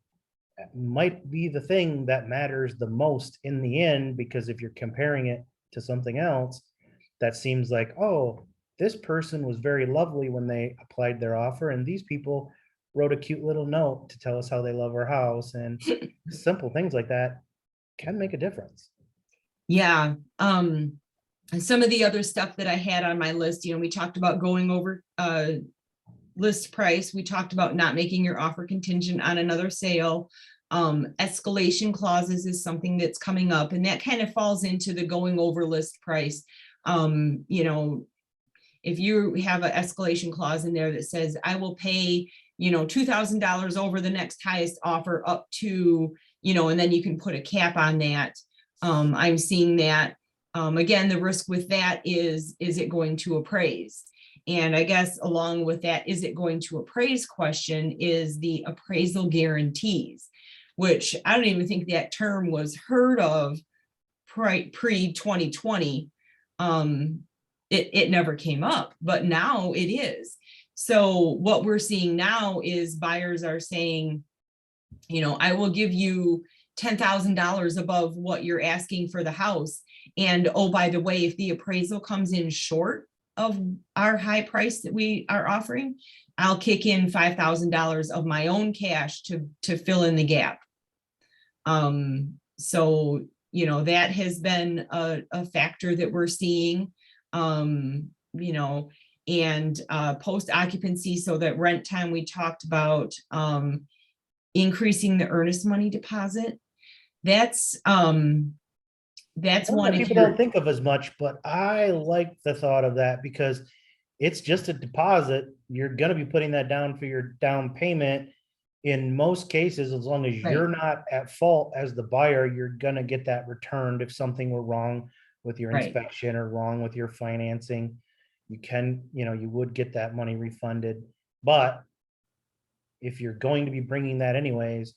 might be the thing that matters the most in the end, because if you're comparing it to something else that seems like, oh, this person was very lovely when they applied their offer, and these people wrote a cute little note to tell us how they love our house, and simple things like that can make a difference. Yeah. And some of the other stuff that I had on my list, you know, we talked about going over list price. We talked about not making your offer contingent on another sale. Escalation clauses is something that's coming up, and that kind of falls into the going over list price. You know, if you have an escalation clause in there that says, I will pay, you know, $2,000 over the next highest offer up to, you know, and then you can put a cap on that. I'm seeing that. Again, the risk with that is it going to appraise? And I guess along with that, is it going to appraise question is the appraisal guarantees, which I don't even think that term was heard of pre-2020. It never came up, but now it is. So what we're seeing now is buyers are saying, I will give you $10,000 above what you're asking for the house. And oh, by the way, if the appraisal comes in short of our high price that we are offering, I'll kick in $5,000 of my own cash to fill in the gap. So, that has been a factor that we're seeing, and post occupancy. So that rent time we talked about, increasing the earnest money deposit. That's one That people don't think of as much, but I like the thought of that because it's just a deposit. You're going to be putting that down for your down payment. In most cases, as long as you're not at fault as the buyer, you're going to get that returned. If something were wrong with your inspection or wrong with your financing, you would get that money refunded. But if you're going to be bringing that anyways,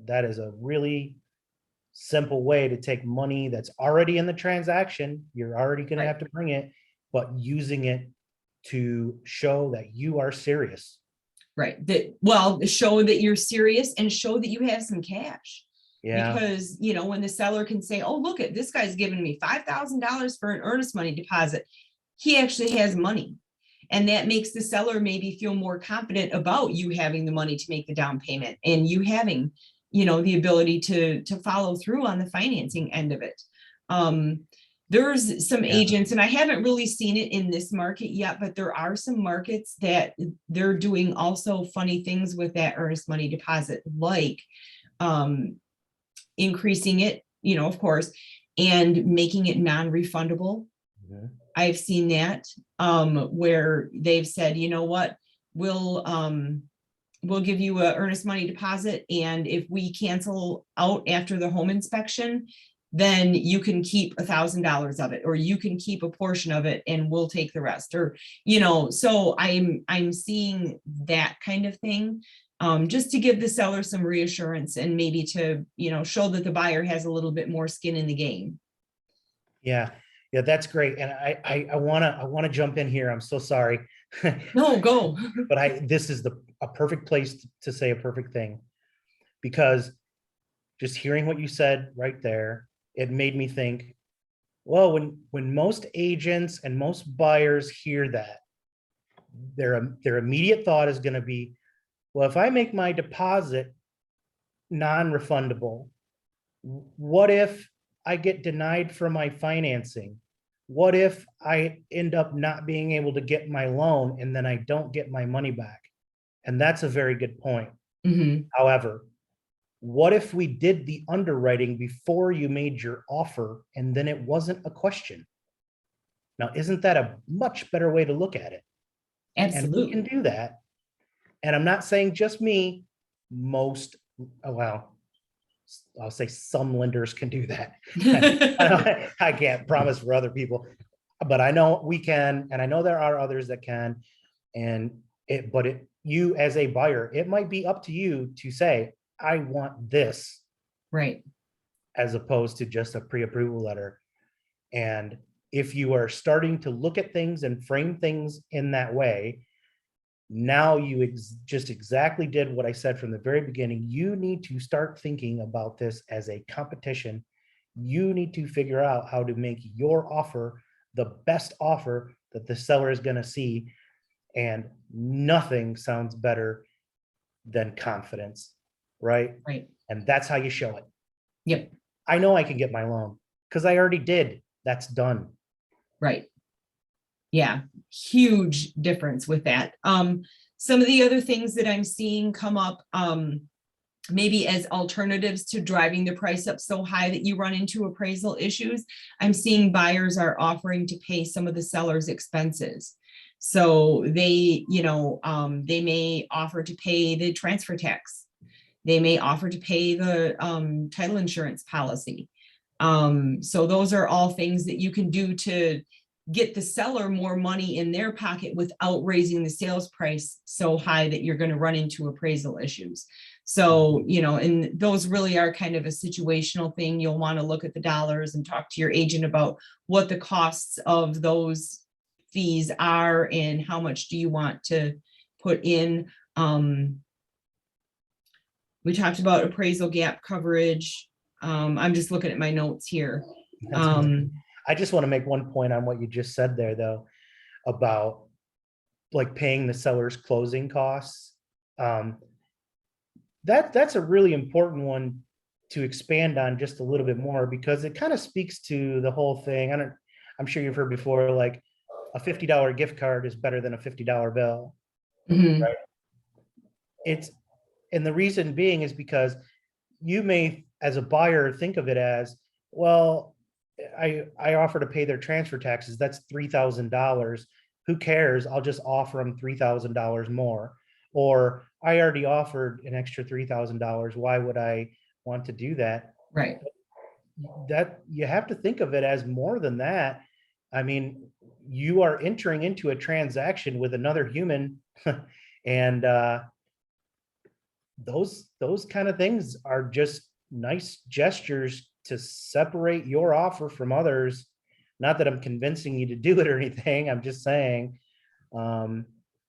that is a really simple way to take money that's already in the transaction. You're already going to have to bring it, but using it to show that you are serious. Right. Show that you're serious and show that you have some cash. Yeah. Because, when the seller can say, oh, look at this guy's giving me $5,000 for an earnest money deposit, he actually has money. And that makes the seller maybe feel more confident about you having the money to make the down payment and you having, the ability to follow through on the financing end of it. There's some agents, and I haven't really seen it in this market yet, but there are some markets that they're doing also funny things with that earnest money deposit, like increasing it, of course, and making it non-refundable. Mm-hmm. I've seen that where they've said, we'll give you an earnest money deposit, and if we cancel out after the home inspection, then you can keep $1,000 of it, or you can keep a portion of it and we'll take the rest. Or, so I'm seeing that kind of thing, just to give the seller some reassurance and maybe to, show that the buyer has a little bit more skin in the game. Yeah, that's great. And I want to jump in here. I'm so sorry. No, go. But this is a perfect place to say a perfect thing, because just hearing what you said right there, it made me think, well, when most agents and most buyers hear that, their immediate thought is going to be, well, if I make my deposit non-refundable, what if I get denied for my financing? What if I end up not being able to get my loan and then I don't get my money back? And that's a very good point. Mm-hmm. However, what if we did the underwriting before you made your offer and then it wasn't a question? Now, isn't that a much better way to look at it? Absolutely. And we can do that. And I'm not saying just me, I'll say some lenders can do that. I can't promise for other people, but I know we can, and I know there are others that can. You as a buyer, it might be up to you to say, I want this, right, as opposed to just a pre-approval letter. And if you are starting to look at things and frame things in that way, now you just exactly did what I said from the very beginning. You need to start thinking about this as a competition. You need to figure out how to make your offer the best offer that the seller is going to see. And nothing sounds better than confidence, right? Right. And that's how you show it. Yep. I know I can get my loan because I already did. That's done. Right. Yeah, huge difference with that. Some of the other things that I'm seeing come up, maybe as alternatives to driving the price up so high that you run into appraisal issues, I'm seeing buyers are offering to pay some of the seller's expenses. So they, they may offer to pay the transfer tax. They may offer to pay the title insurance policy. So those are all things that you can do to get the seller more money in their pocket without raising the sales price so high that you're going to run into appraisal issues. So, and those really are kind of a situational thing. You'll want to look at the dollars and talk to your agent about what the costs of those fees are and how much do you want to put in. We talked about appraisal gap coverage. I'm just looking at my notes here. I just want to make one point on what you just said there, though, about like paying the seller's closing costs. That's a really important one to expand on just a little bit more, because it kind of speaks to the whole thing. I'm sure you've heard before, like a $50 gift card is better than a $50 bill. Mhm. Right? And the reason being is because you may, as a buyer, think of it as, well, I offer to pay their transfer taxes. That's $3,000. Who cares? I'll just offer them $3,000 more. Or I already offered an extra $3,000. Why would I want to do that? Right. That you have to think of it as more than that. I mean, you are entering into a transaction with another human, and those kind of things are just nice gestures to separate your offer from others. Not that I'm convincing you to do it or anything. I'm just saying,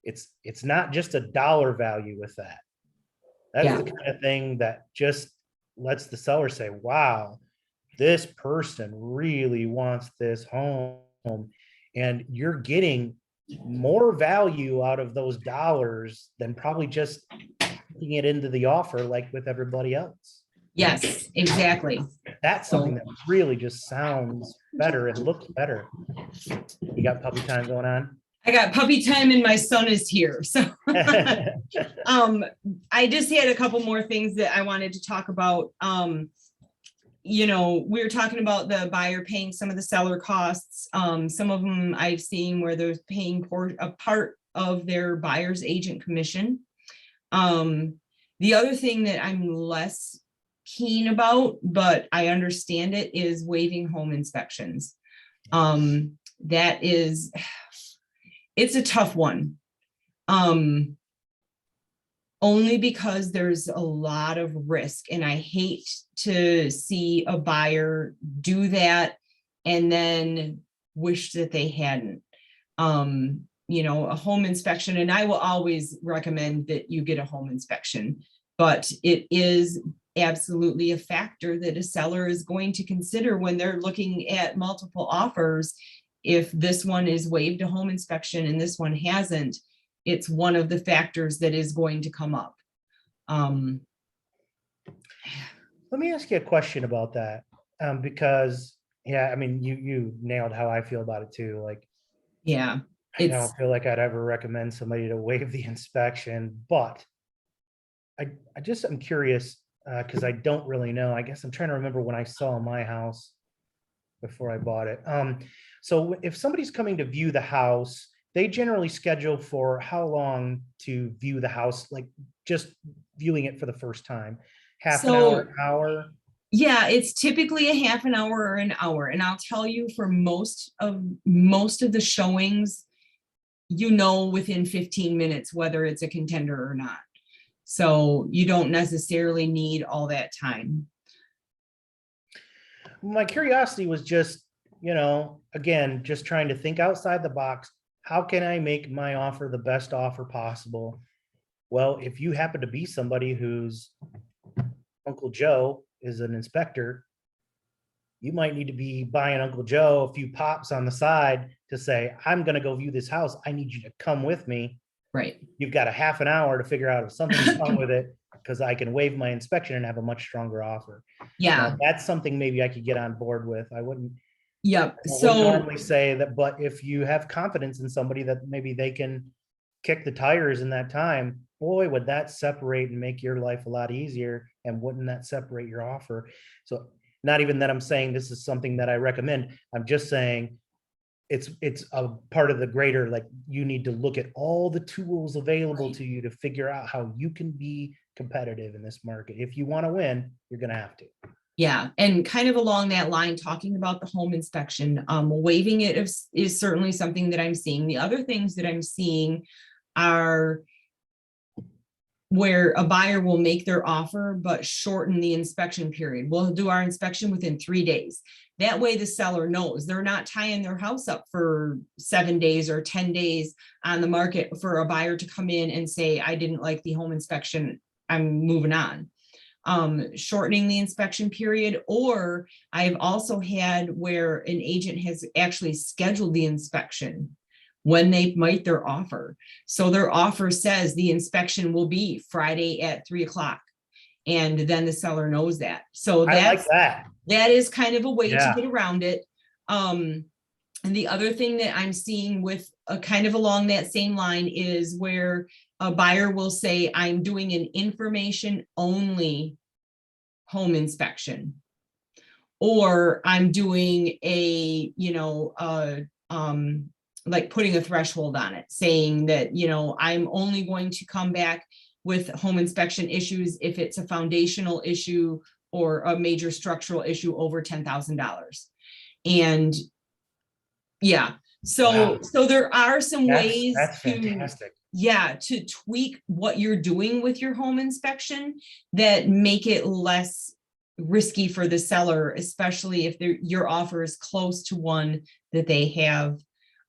it's not just a dollar value with that. That's the kind of thing that just lets the seller say, wow, this person really wants this home, and you're getting more value out of those dollars than probably just putting it into the offer like with everybody else. Yes, exactly. That's something that really just sounds better and looks better. You got puppy time going on? I got puppy time and my son is here. So I just had a couple more things that I wanted to talk about. We were talking about the buyer paying some of the seller costs. Some of them I've seen where they're paying a part of their buyer's agent commission. The other thing that I'm less keen about, but I understand it, is waiving home inspections. It's a tough one. Only because there's a lot of risk, and I hate to see a buyer do that and then wish that they hadn't. A home inspection, and I will always recommend that you get a home inspection, but it is absolutely a factor that a seller is going to consider when they're looking at multiple offers. If this one is waived a home inspection and this one hasn't, it's one of the factors that is going to come up. Let me ask you a question about that, because I mean, you nailed how I feel about it too. Like, I don't feel like I'd ever recommend somebody to waive the inspection, but I'm curious, because I don't really know. I guess I'm trying to remember when I saw my house before I bought it. So if somebody's coming to view the house, they generally schedule for how long to view the house, like just viewing it for the first time? Half an hour? Yeah, it's typically a half an hour or an hour. And I'll tell you, for most of the showings, within 15 minutes, whether it's a contender or not. So you don't necessarily need all that time. My curiosity was just, again, just trying to think outside the box. How can I make my offer the best offer possible? Well, if you happen to be somebody whose Uncle Joe is an inspector, you might need to be buying Uncle Joe a few pops on the side to say, I'm going to go view this house. I need you to come with me. Right. You've got a half an hour to figure out if something's wrong with it, because I can waive my inspection and have a much stronger offer. Yeah. Now, that's something maybe I could get on board with. I wouldn't normally say that, but if you have confidence in somebody that maybe they can kick the tires in that time, boy, would that separate and make your life a lot easier. And wouldn't that separate your offer? So not even that I'm saying this is something that I recommend. I'm just saying it's a part of the greater, like, you need to look at all the tools available to you to figure out how you can be competitive in this market. If you want to win, you're going to have to. Yeah, and kind of along that line, talking about the home inspection, waiving it is certainly something that I'm seeing. The other things that I'm seeing are where a buyer will make their offer, but shorten the inspection period. We'll do our inspection within 3 days. That way the seller knows they're not tying their house up for 7 days or 10 days on the market for a buyer to come in and say, I didn't like the home inspection, I'm moving on. Shortening the inspection period, or I've also had where an agent has actually scheduled the inspection when they make their offer. So their offer says the inspection will be Friday at 3 o'clock. And then the seller knows that. So I like that. that is kind of a way to Yeah. get around it. And the other thing that I'm seeing with kind of along that same line is where a buyer will say, I'm doing an information only home inspection, or I'm doing a, like putting a threshold on it, saying that, I'm only going to come back with home inspection issues if it's a foundational issue or a major structural issue over $10,000. And yeah, so there are some ways That's to, fantastic. to tweak what you're doing with your home inspection that make it less risky for the seller, especially if your offer is close to one that they have.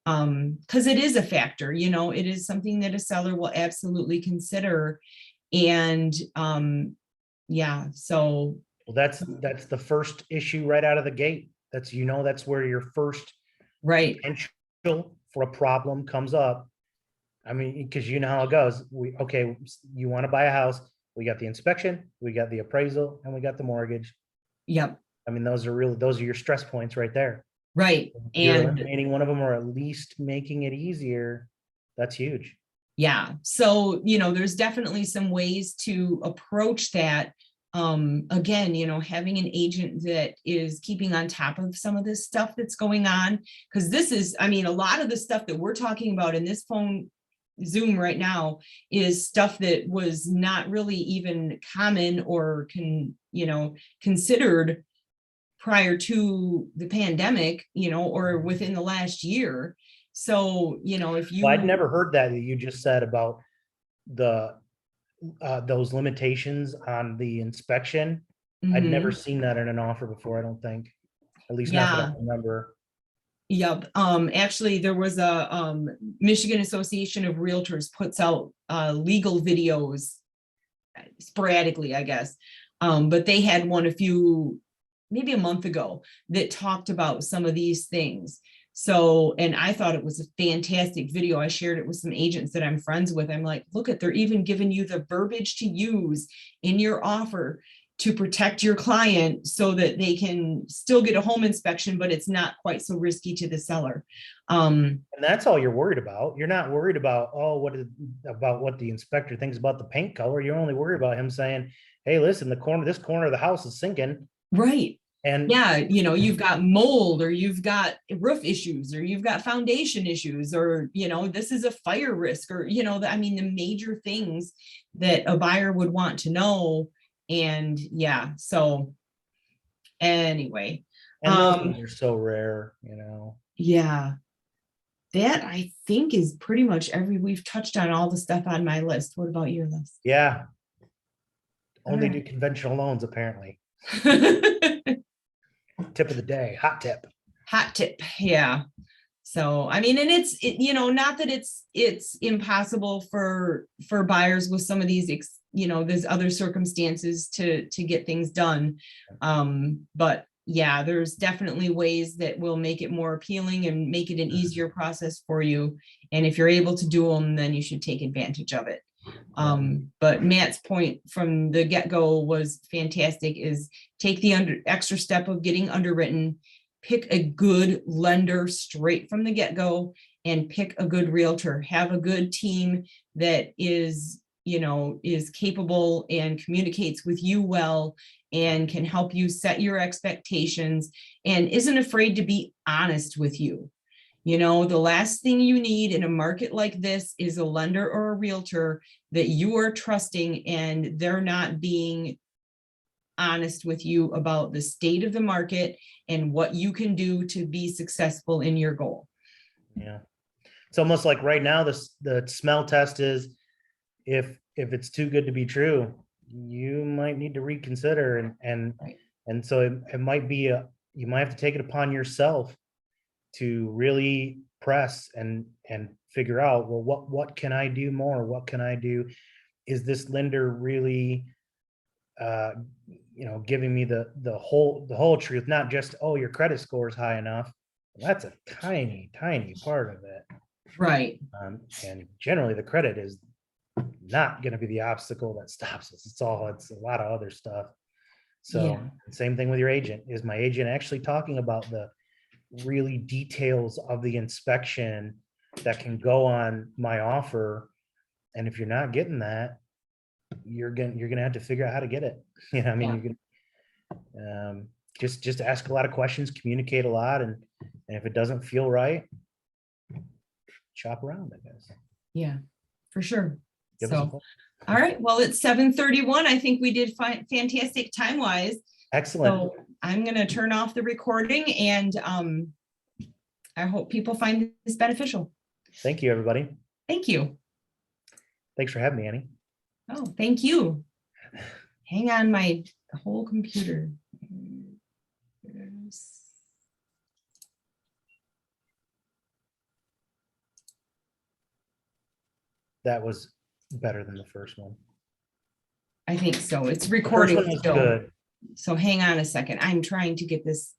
Because it is a factor, it is something that a seller will absolutely consider. And so. Well, that's the first issue right out of the gate. That's where your first Right. potential for a problem comes up. I mean, because you know how it goes. You want to buy a house. We got the inspection, we got the appraisal, and we got the mortgage. Yep. I mean, those are your stress points right there. Right. You're And eliminating one of them, or at least making it easier. That's huge. yeah. So, there's definitely some ways to approach that. Again, having an agent that is keeping on top of some of this stuff that's going on, because this is, a lot of the stuff that we're talking about in this phone Zoom right now is stuff that was not really even common or considered prior to the pandemic, or within the last year. So, if you, I'd never heard that you just said about the those limitations on the inspection. I'd never seen that in an offer before, I don't think. At least not that I remember. Yep. Actually, there was a Michigan Association of Realtors puts out legal videos sporadically, I guess. But they had one maybe a month ago that talked about some of these things. So, and I thought it was a fantastic video. I shared it with some agents that I'm friends with. I'm like, look they're even giving you the verbiage to use in your offer to protect your client so that they can still get a home inspection, but it's not quite so risky to the seller. And that's all you're worried about. You're not worried about, what the inspector thinks about the paint color. You're only worried about him saying, hey, listen, this corner of the house is sinking. Right. And yeah, you've got mold, or you've got roof issues, or you've got foundation issues, or, this is a fire risk, or, the major things that a buyer would want to know. And so anyway. And those things are so rare, Yeah. That I think is pretty much we've touched on all the stuff on my list. What about your list? Yeah. Only do conventional loans, apparently. Tip of the day, hot tip. Yeah. So, and it's, not that it's impossible for buyers with some of these, there's other circumstances to get things done. But yeah, there's definitely ways that will make it more appealing and make it an easier process for you. And if you're able to do them, then you should take advantage of it. But Matt's point from the get-go was fantastic, is take the extra step of getting underwritten, pick a good lender straight from the get-go, and pick a good realtor. Have a good team that is capable and communicates with you well and can help you set your expectations and isn't afraid to be honest with you. The last thing you need in a market like this is a lender or a realtor that you are trusting and they're not being honest with you about the state of the market and what you can do to be successful in your goal. Yeah. It's almost like right now, the smell test is if it's too good to be true, you might need to reconsider. Right. And so it might be you might have to take it upon yourself to really press and figure out, well, what can I do more? What can I do? Is this lender really giving me the whole truth, not just, oh, your credit score is high enough? That's a tiny part of it. Right. And generally the credit is not going to be the obstacle that stops us. It's a lot of other stuff. So Yeah. same thing with your agent. Is my agent actually talking about the really details of the inspection that can go on my offer? And if you're not getting that, you're gonna have to figure out how to get it. I mean, Yeah. you can just ask a lot of questions, communicate a lot, and if it doesn't feel right, shop around, I guess. Yeah, for sure. Give us a So, call. all right. Well, it's 7:31. I think we did fantastic time wise. Excellent. So I'm going to turn off the recording, and I hope people find this beneficial. Thank you, everybody. Thank you. Thanks for having me, Annie. Oh, thank you. Hang on, my whole computer. That was better than the first one. I think so. It's The first recording one was still. good. So hang on a second. I'm trying to get this